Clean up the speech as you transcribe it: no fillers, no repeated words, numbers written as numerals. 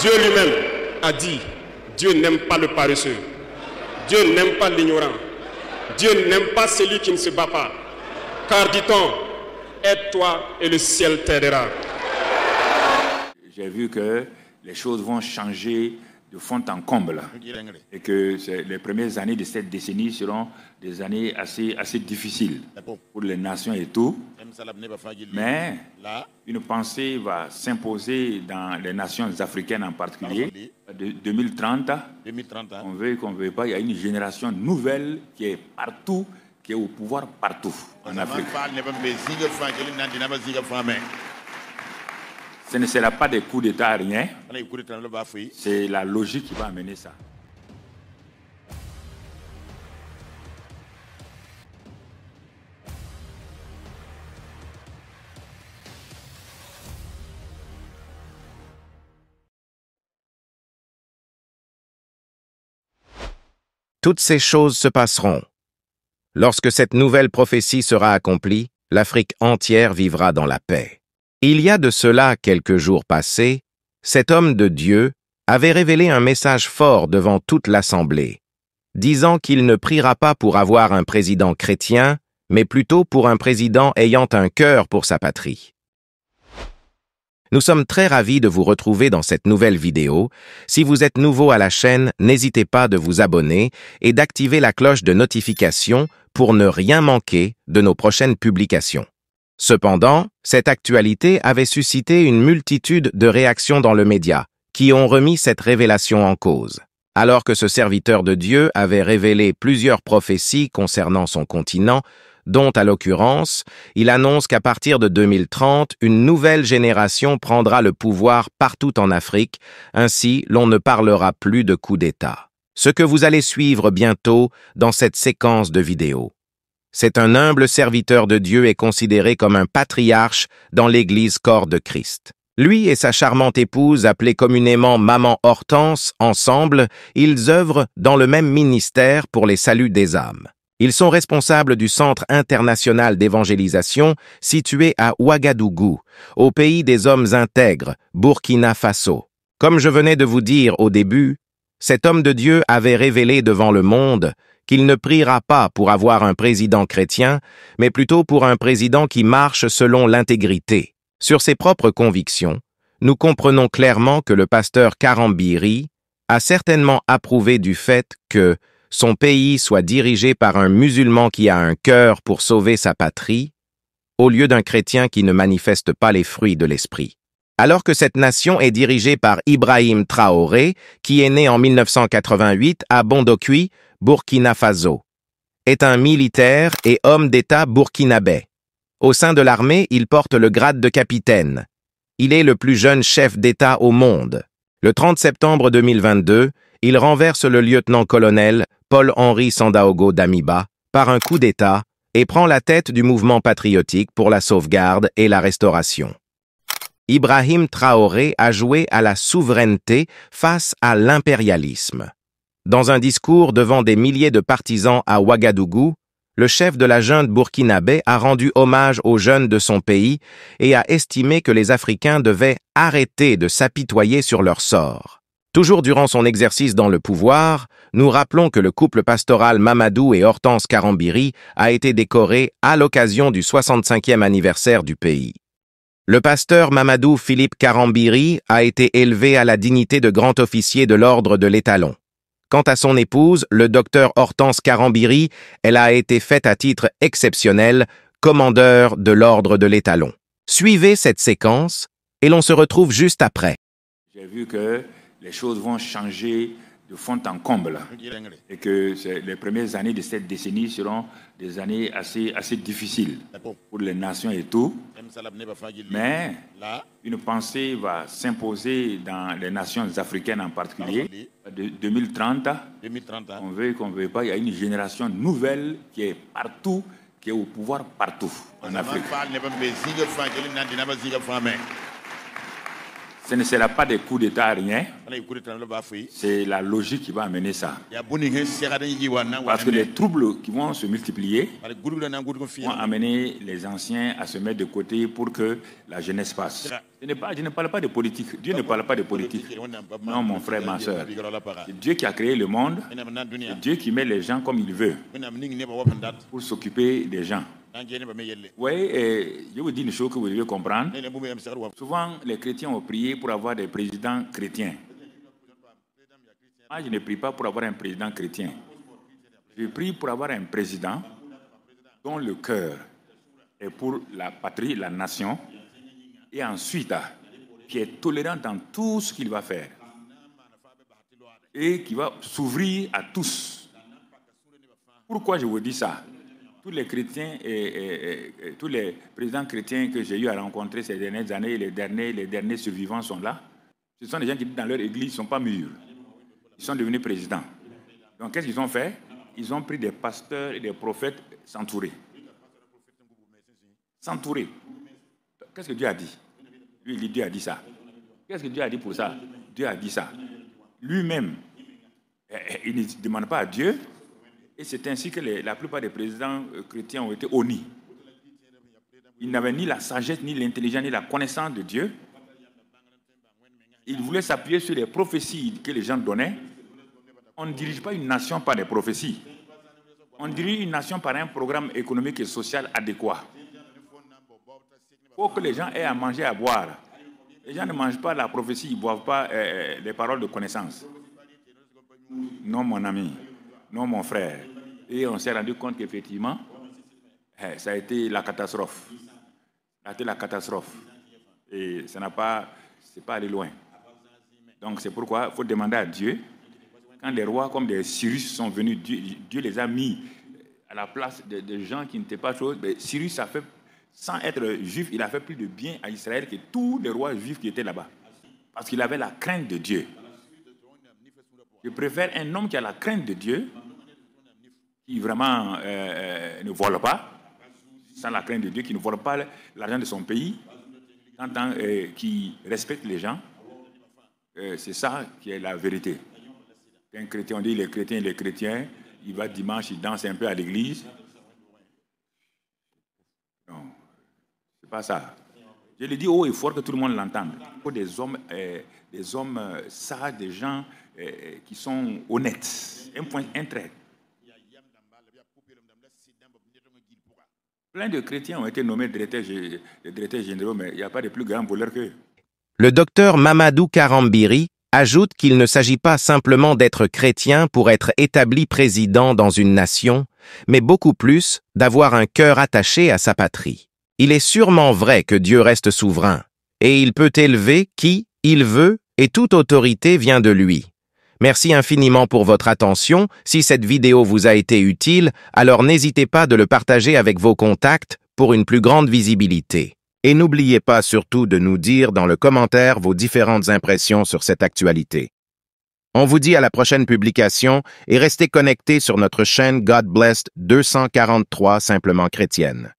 Dieu lui-même a dit, Dieu n'aime pas le paresseux, Dieu n'aime pas l'ignorant, Dieu n'aime pas celui qui ne se bat pas. Car dit-on, aide-toi et le ciel t'aidera. J'ai vu que les choses vont changer de fond en comble et que les premières années de cette décennie seront des années assez difficiles pour les nations et tout. Mais une pensée va s'imposer dans les nations africaines en particulier. De 2030, on veut qu'on ne veut pas, il y a une génération nouvelle qui est partout, qui est au pouvoir partout en Afrique. Ce ne sera pas des coups d'État, rien. C'est la logique qui va amener ça. Toutes ces choses se passeront. Lorsque cette nouvelle prophétie sera accomplie, l'Afrique entière vivra dans la paix. Il y a de cela quelques jours passés, cet homme de Dieu avait révélé un message fort devant toute l'Assemblée, disant qu'il ne priera pas pour avoir un président chrétien, mais plutôt pour un président ayant un cœur pour sa patrie. Nous sommes très ravis de vous retrouver dans cette nouvelle vidéo. Si vous êtes nouveau à la chaîne, n'hésitez pas de vous abonner et d'activer la cloche de notification pour ne rien manquer de nos prochaines publications. Cependant, cette actualité avait suscité une multitude de réactions dans le média, qui ont remis cette révélation en cause. Alors que ce serviteur de Dieu avait révélé plusieurs prophéties concernant son continent, dont, à l'occurrence, il annonce qu'à partir de 2030, une nouvelle génération prendra le pouvoir partout en Afrique, ainsi l'on ne parlera plus de coup d'État. Ce que vous allez suivre bientôt dans cette séquence de vidéos. C'est un humble serviteur de Dieu et considéré comme un patriarche dans l'Église Corps de Christ. Lui et sa charmante épouse, appelée communément Maman Hortense, ensemble, ils œuvrent dans le même ministère pour les saluts des âmes. Ils sont responsables du Centre international d'évangélisation situé à Ouagadougou, au pays des hommes intègres, Burkina Faso. Comme je venais de vous dire au début, cet homme de Dieu avait révélé devant le monde qu'il ne priera pas pour avoir un président chrétien, mais plutôt pour un président qui marche selon l'intégrité. Sur ses propres convictions, nous comprenons clairement que le pasteur Karambiri a certainement approuvé du fait que son pays soit dirigé par un musulman qui a un cœur pour sauver sa patrie, au lieu d'un chrétien qui ne manifeste pas les fruits de l'esprit. Alors que cette nation est dirigée par Ibrahim Traoré, qui est né en 1988 à Bondokui, Burkina Faso, est un militaire et homme d'État burkinabé. Au sein de l'armée, il porte le grade de capitaine. Il est le plus jeune chef d'État au monde. Le 30 septembre 2022, il renverse le lieutenant-colonel Paul-Henri Sandaogo Damiba par un coup d'État et prend la tête du mouvement patriotique pour la sauvegarde et la restauration. Ibrahim Traoré a joué à la souveraineté face à l'impérialisme. Dans un discours devant des milliers de partisans à Ouagadougou, le chef de la junte burkinabé a rendu hommage aux jeunes de son pays et a estimé que les Africains devaient arrêter de s'apitoyer sur leur sort. Toujours durant son exercice dans le pouvoir, nous rappelons que le couple pastoral Mamadou et Hortense Karambiri a été décoré à l'occasion du 65e anniversaire du pays. Le pasteur Mamadou Philippe Karambiri a été élevé à la dignité de grand officier de l'ordre de l'Étalon. Quant à son épouse, le docteur Hortense Karambiri, elle a été faite à titre exceptionnel commandeur de l'ordre de l'Étalon. Suivez cette séquence et l'on se retrouve juste après. J'ai vu que les choses vont changer de fond en comble et que les premières années de cette décennie seront des années assez difficiles pour les nations et tout. Mais une pensée va s'imposer dans les nations africaines en particulier. De 2030, on veut qu'on ne veut pas, il y a une génération nouvelle qui est partout, qui est au pouvoir partout en Afrique. Ce ne sera pas des coups d'État, rien. C'est la logique qui va amener ça. Parce que les troubles qui vont se multiplier vont amener les anciens à se mettre de côté pour que la jeunesse passe. Je ne parle pas de politique. Dieu ne parle pas de politique. Non, mon frère, ma soeur. C'est Dieu qui a créé le monde. C'est Dieu qui met les gens comme il veut pour s'occuper des gens. Oui, je vous dis une chose que vous devez comprendre. Souvent, les chrétiens ont prié pour avoir des présidents chrétiens. Moi, je ne prie pas pour avoir un président chrétien. Je prie pour avoir un président dont le cœur est pour la patrie, la nation, et ensuite, qui est tolérant dans tout ce qu'il va faire et qui va s'ouvrir à tous. Pourquoi je vous dis ça? Tous les chrétiens et tous les présidents chrétiens que j'ai eu à rencontrer ces dernières années, les derniers survivants sont là. Ce sont des gens qui, dans leur église, ne sont pas mûrs. Ils sont devenus présidents. Donc, qu'est-ce qu'ils ont fait? Ils ont pris des pasteurs et des prophètes s'entourer. S'entourer. Qu'est-ce que Dieu a dit? Lui, il dit, Dieu a dit ça. Qu'est-ce que Dieu a dit pour ça? Dieu a dit ça. Lui-même, il ne demande pas à Dieu. Et c'est ainsi que la plupart des présidents chrétiens ont été honnis. Ils n'avaient ni la sagesse, ni l'intelligence, ni la connaissance de Dieu. Ils voulaient s'appuyer sur les prophéties que les gens donnaient. On ne dirige pas une nation par des prophéties. On dirige une nation par un programme économique et social adéquat. Il faut que les gens aient à manger et à boire. Les gens ne mangent pas la prophétie, ils ne boivent pas les paroles de connaissance. Non, mon ami. Non, mon frère. Et on s'est rendu compte qu'effectivement, ça a été la catastrophe. Ça a été la catastrophe. Et ça n'a pas, c'est pas allé loin. Donc c'est pourquoi il faut demander à Dieu. Quand des rois comme des Cyrus sont venus, Dieu les a mis à la place de gens qui n'étaient pas choses. Cyrus a fait, sans être juif, il a fait plus de bien à Israël que tous les rois juifs qui étaient là-bas. Parce qu'il avait la crainte de Dieu. Je préfère un homme qui a la crainte de Dieu, qui vraiment ne vole pas, sans la crainte de Dieu, qui ne vole pas l'argent de son pays, qui respecte les gens. C'est ça qui est la vérité. Un chrétien, on dit les chrétiens, il va dimanche, il danse un peu à l'église. Non, c'est pas ça. Je le dis haut et fort que tout le monde l'entende. Il faut des hommes sages, des gens qui sont honnêtes. Un trait. Plein de chrétiens ont été nommés directeurs généraux, mais il n'y a pas de plus grand voleur qu'eux. Le docteur Mamadou Karambiri ajoute qu'il ne s'agit pas simplement d'être chrétien pour être établi président dans une nation, mais beaucoup plus d'avoir un cœur attaché à sa patrie. Il est sûrement vrai que Dieu reste souverain, et il peut élever qui il veut, et toute autorité vient de lui. Merci infiniment pour votre attention. Si cette vidéo vous a été utile, alors n'hésitez pas de le partager avec vos contacts pour une plus grande visibilité. Et n'oubliez pas surtout de nous dire dans le commentaire vos différentes impressions sur cette actualité. On vous dit à la prochaine publication et restez connectés sur notre chaîne God Blessed 243 Simplement Chrétienne.